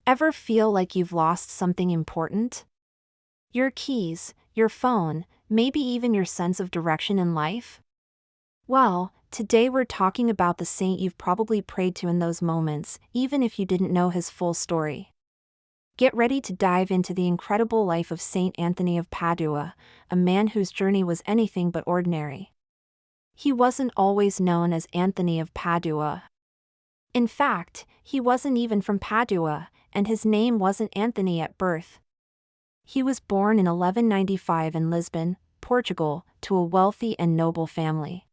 Ever feel like you've lost something important? Your keys, your phone, maybe even your sense of direction in life? Well, today we're talking about the saint you've probably prayed to in those moments, even if you didn't know his full story. Get ready to dive into the incredible life of Saint Anthony of Padua, a man whose journey was anything but ordinary. He wasn't always known as Anthony of Padua. In fact, he wasn't even from Padua, and his name wasn't Anthony at birth. He was born in 1195 in Lisbon, Portugal, to a wealthy and noble family.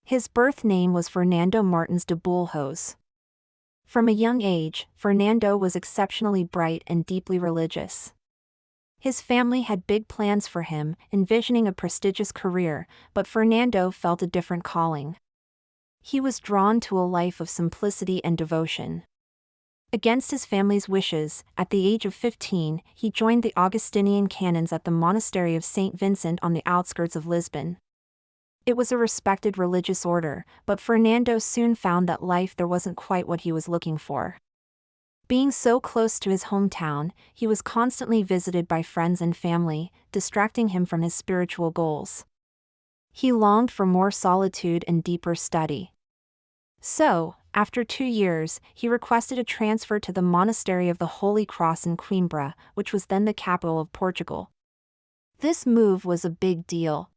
His birth name was Fernando Martins de Bulhos. From a young age, Fernando was exceptionally bright and deeply religious. His family had big plans for him, envisioning a prestigious career, but Fernando felt a different calling. He was drawn to a life of simplicity and devotion. Against his family's wishes, at the age of 15, he joined the Augustinian canons at the monastery of Saint Vincent on the outskirts of Lisbon. It was a respected religious order, but Fernando soon found that life there wasn't quite what he was looking for. Being so close to his hometown, he was constantly visited by friends and family, distracting him from his spiritual goals. He longed for more solitude and deeper study. So, after 2 years, he requested a transfer to the Monastery of the Holy Cross in Coimbra, which was then the capital of Portugal. This move was a big deal.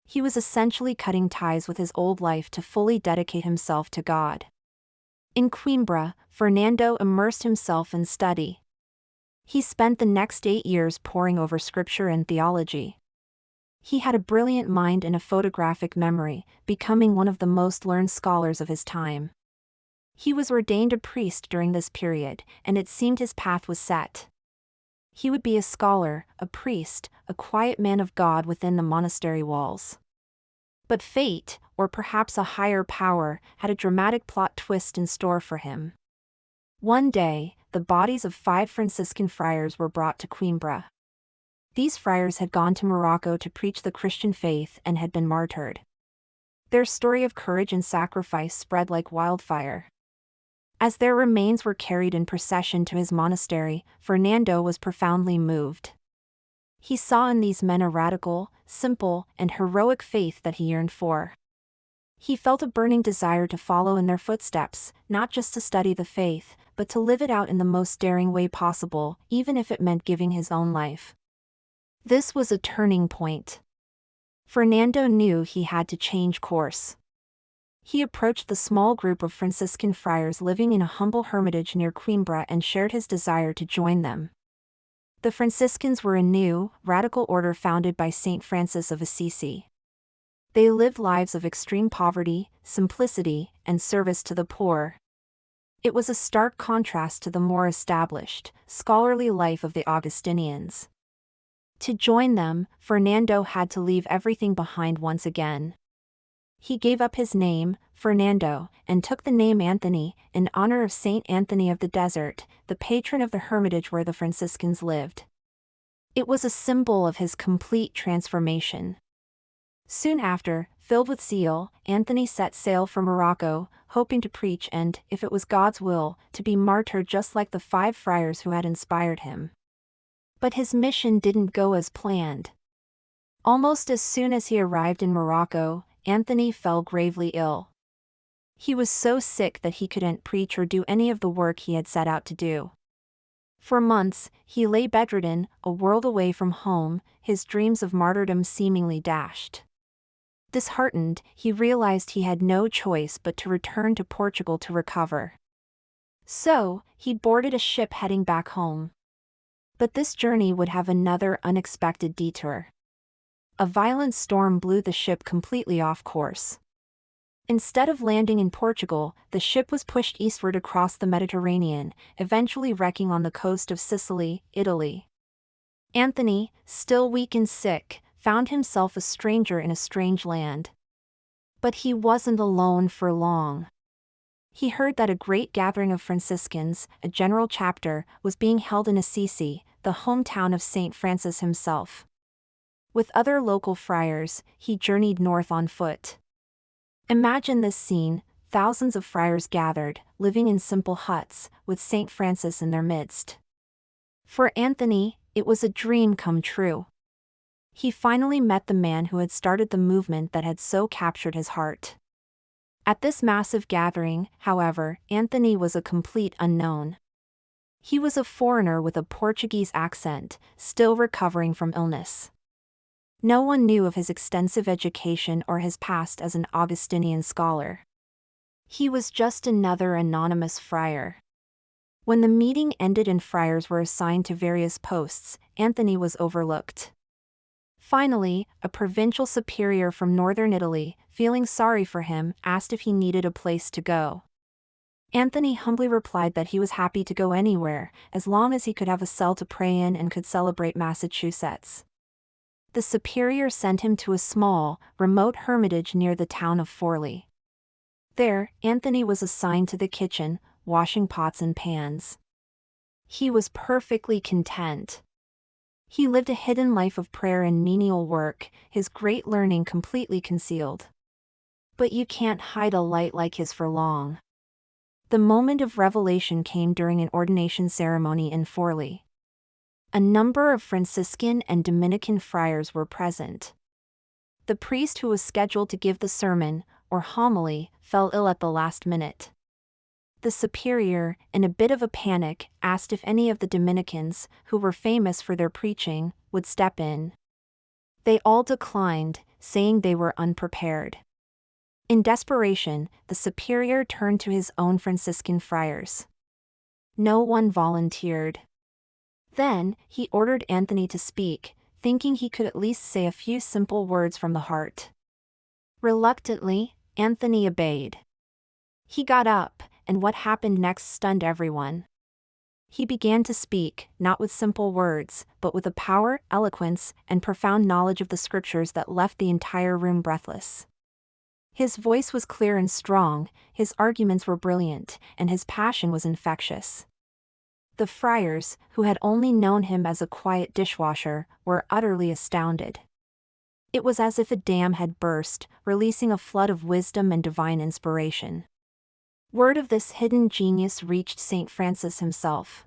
He was essentially cutting ties with his old life to fully dedicate himself to God. In Coimbra, Fernando immersed himself in study. He spent the next 8 years poring over scripture and theology. He had a brilliant mind and a photographic memory, becoming one of the most learned scholars of his time. He was ordained a priest during this period, and it seemed his path was set. He would be a scholar, a priest, a quiet man of God within the monastery walls. But fate, or perhaps a higher power, had a dramatic plot twist in store for him. One day, the bodies of 5 Franciscan friars were brought to Coimbra. These friars had gone to Morocco to preach the Christian faith and had been martyred. Their story of courage and sacrifice spread like wildfire. As their remains were carried in procession to his monastery, Fernando was profoundly moved. He saw in these men a radical, simple, and heroic faith that he yearned for. He felt a burning desire to follow in their footsteps, not just to study the faith, but to live it out in the most daring way possible, even if it meant giving his own life. This was a turning point. Fernando knew he had to change course. He approached the small group of Franciscan friars living in a humble hermitage near Coimbra and shared his desire to join them. The Franciscans were a new, radical order founded by Saint Francis of Assisi. They lived lives of extreme poverty, simplicity, and service to the poor. It was a stark contrast to the more established, scholarly life of the Augustinians. To join them, Fernando had to leave everything behind once again. He gave up his name, Fernando, and took the name Anthony, in honor of Saint Anthony of the Desert, the patron of the hermitage where the Franciscans lived. It was a symbol of his complete transformation. Soon after, filled with zeal, Anthony set sail for Morocco, hoping to preach and, if it was God's will, to be martyred just like the 5 friars who had inspired him. But his mission didn't go as planned. Almost as soon as he arrived in Morocco, Anthony fell gravely ill. He was so sick that he couldn't preach or do any of the work he had set out to do. For months, he lay bedridden, a world away from home, his dreams of martyrdom seemingly dashed. Disheartened, he realized he had no choice but to return to Portugal to recover. So, he boarded a ship heading back home. But this journey would have another unexpected detour. A violent storm blew the ship completely off course. Instead of landing in Portugal, the ship was pushed eastward across the Mediterranean, eventually wrecking on the coast of Sicily, Italy. Anthony, still weak and sick, found himself a stranger in a strange land. But he wasn't alone for long. He heard that a great gathering of Franciscans, a general chapter, was being held in Assisi, the hometown of Saint Francis himself. With other local friars, he journeyed north on foot. Imagine this scene: thousands of friars gathered, living in simple huts, with Saint Francis in their midst. For Anthony, it was a dream come true. He finally met the man who had started the movement that had so captured his heart. At this massive gathering, however, Anthony was a complete unknown. He was a foreigner with a Portuguese accent, still recovering from illness. No one knew of his extensive education or his past as an Augustinian scholar. He was just another anonymous friar. When the meeting ended and friars were assigned to various posts, Anthony was overlooked. Finally, a provincial superior from northern Italy, feeling sorry for him, asked if he needed a place to go. Anthony humbly replied that he was happy to go anywhere, as long as he could have a cell to pray in and could celebrate Massachusetts. The superior sent him to a small, remote hermitage near the town of Forlì. There, Anthony was assigned to the kitchen, washing pots and pans. He was perfectly content. He lived a hidden life of prayer and menial work, his great learning completely concealed. But you can't hide a light like his for long. The moment of revelation came during an ordination ceremony in Forlì. A number of Franciscan and Dominican friars were present. The priest who was scheduled to give the sermon, or homily, fell ill at the last minute. The superior, in a bit of a panic, asked if any of the Dominicans, who were famous for their preaching, would step in. They all declined, saying they were unprepared. In desperation, the superior turned to his own Franciscan friars. No one volunteered. Then, he ordered Anthony to speak, thinking he could at least say a few simple words from the heart. Reluctantly, Anthony obeyed. He got up, and what happened next stunned everyone. He began to speak, not with simple words, but with a power, eloquence, and profound knowledge of the scriptures that left the entire room breathless. His voice was clear and strong, his arguments were brilliant, and his passion was infectious. The friars, who had only known him as a quiet dishwasher, were utterly astounded. It was as if a dam had burst, releasing a flood of wisdom and divine inspiration. Word of this hidden genius reached Saint Francis himself.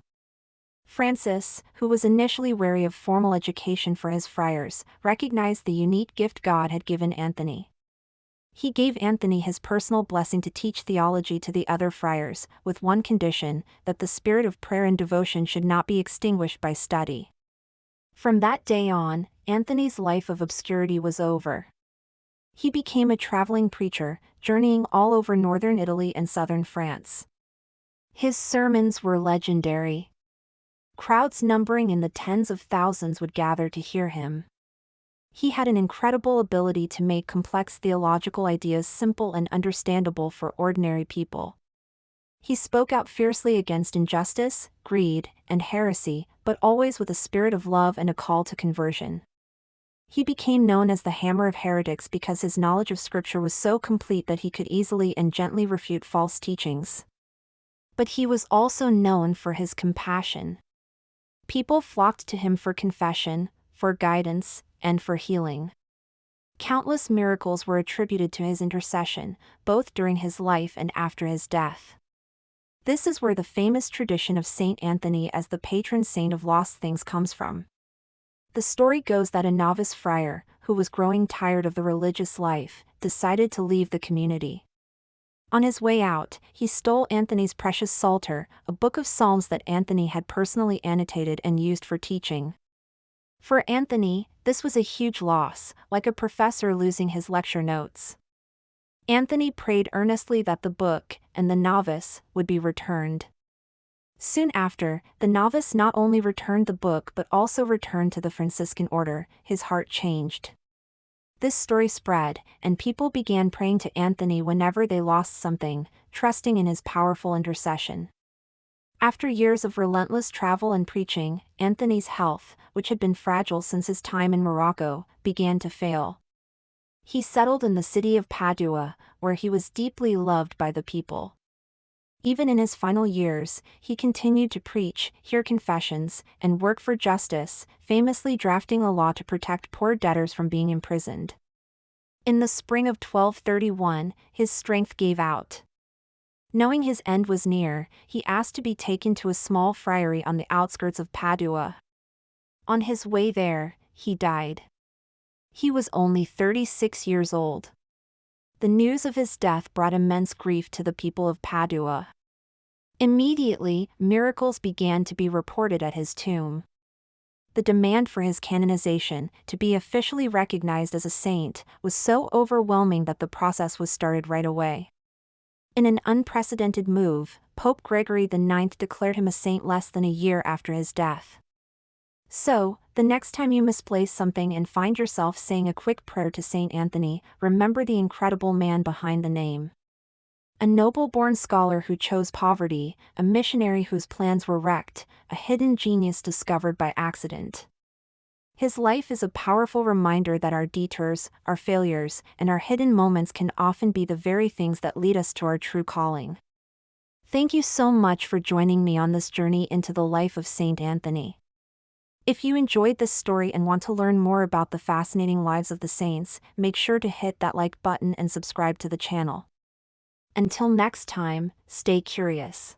Francis, who was initially wary of formal education for his friars, recognized the unique gift God had given Anthony. He gave Anthony his personal blessing to teach theology to the other friars, with one condition, that the spirit of prayer and devotion should not be extinguished by study. From that day on, Anthony's life of obscurity was over. He became a traveling preacher, journeying all over northern Italy and southern France. His sermons were legendary. Crowds numbering in the tens of thousands would gather to hear him. He had an incredible ability to make complex theological ideas simple and understandable for ordinary people. He spoke out fiercely against injustice, greed, and heresy, but always with a spirit of love and a call to conversion. He became known as the Hammer of Heretics because his knowledge of Scripture was so complete that he could easily and gently refute false teachings. But he was also known for his compassion. People flocked to him for confession, for guidance, and for healing. Countless miracles were attributed to his intercession, both during his life and after his death. This is where the famous tradition of Saint Anthony as the patron saint of lost things comes from. The story goes that a novice friar, who was growing tired of the religious life, decided to leave the community. On his way out, he stole Anthony's precious Psalter, a book of psalms that Anthony had personally annotated and used for teaching. For Anthony, this was a huge loss, like a professor losing his lecture notes. Anthony prayed earnestly that the book, and the novice, would be returned. Soon after, the novice not only returned the book but also returned to the Franciscan order. His heart changed. This story spread, and people began praying to Anthony whenever they lost something, trusting in his powerful intercession. After years of relentless travel and preaching, Anthony's health, which had been fragile since his time in Morocco, began to fail. He settled in the city of Padua, where he was deeply loved by the people. Even in his final years, he continued to preach, hear confessions, and work for justice, famously drafting a law to protect poor debtors from being imprisoned. In the spring of 1231, his strength gave out. Knowing his end was near, he asked to be taken to a small friary on the outskirts of Padua. On his way there, he died. He was only 36 years old. The news of his death brought immense grief to the people of Padua. Immediately, miracles began to be reported at his tomb. The demand for his canonization, to be officially recognized as a saint, was so overwhelming that the process was started right away. In an unprecedented move, Pope Gregory IX declared him a saint less than a year after his death. So, the next time you misplace something and find yourself saying a quick prayer to Saint Anthony, remember the incredible man behind the name. A noble-born scholar who chose poverty, a missionary whose plans were wrecked, a hidden genius discovered by accident. His life is a powerful reminder that our detours, our failures, and our hidden moments can often be the very things that lead us to our true calling. Thank you so much for joining me on this journey into the life of Saint Anthony. If you enjoyed this story and want to learn more about the fascinating lives of the saints, make sure to hit that like button and subscribe to the channel. Until next time, stay curious.